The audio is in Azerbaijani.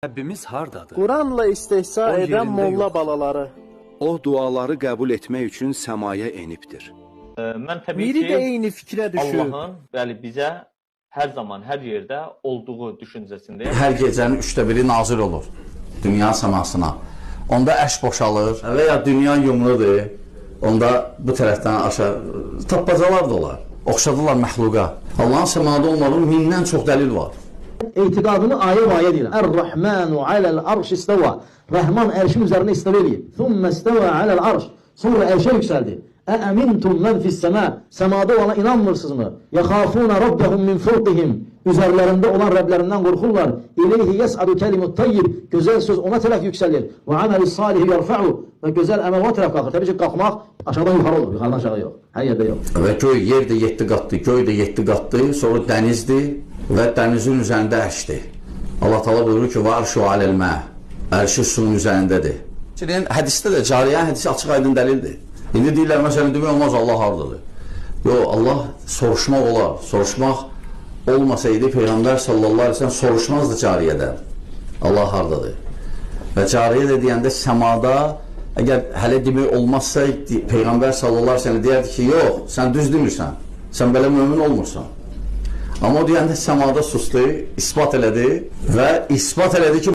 Rəbbimiz hardadır? Quranla istehza O edən yerində molla yoxdur. balaları. O duaları qəbul etmək üçün səmaya enibdir. Mən təbii Biri ki, də eyni fikrə düşür. Allahın bəli bizə hər zaman, hər yerdə olduğu düşüncəsindəyəm. Hər gecənin 1/3 nazil olur dünya səmasına. Onda əş boşalır və ya dünya yumrudur. Onda bu tərəfdən aşağı tapmacalar da olar. Oxşadılar məxluqa. Allahın səmada olmağının mindən çox dəlil var. İtiqadını ayə deyirəm. Er-Rahmanu aləl arş istəva. Rəhman ərşin üzərində istəva eləyib. Thumma istəva aləl arş. Sonra ərşə yüksəldi. Əəmintum mən fis-səma. Səmada olana inanmırsınızmı? Yaxafuna rabbahum min fawqihim. Üzərlərində olan Rəblərindən qorxurlar. İleyhi yes'adu kelimut tayyib. Gözəl söz ona tərəf yüksəlir. Və aməlis salih yerfa'u. Və gözəl əməl ona tərəf qalxır. Təbii ki, qalxmaq aşağıdan yuxarı olur. Yuxarıdan aşağı yox. Hər yerdə yox. Və göy yer də 7 qatdır, göy də 7 qatdır, sonra dənizdir və dənizin üzərində ərşdir. Allah Taala buyurur ki, "Varşu aləl-mə." Ərşi suyun üzərindədir. Şimdi hədisdə də cariyyənin hədisi açıq aydın dəlildir. İndi deyirlər məsələn demək olmaz Allah hardadır. Yox, Allah soruşmaq olar. Soruşmaq olmasaydı Peyğəmbər sallallahu əleyhi və səlləm soruşmazdı cariyədən. Allah hardadır? Və cariyə də deyəndə səmada əgər hələ demək olmazsa Peyğəmbər sallallahu əleyhi və səlləm deyərdi ki, yox, sən düz demirsən. Sən belə mömin olmursan. Amma o deyəndə səmada susdu, isbat elədi və isbat elədi ki,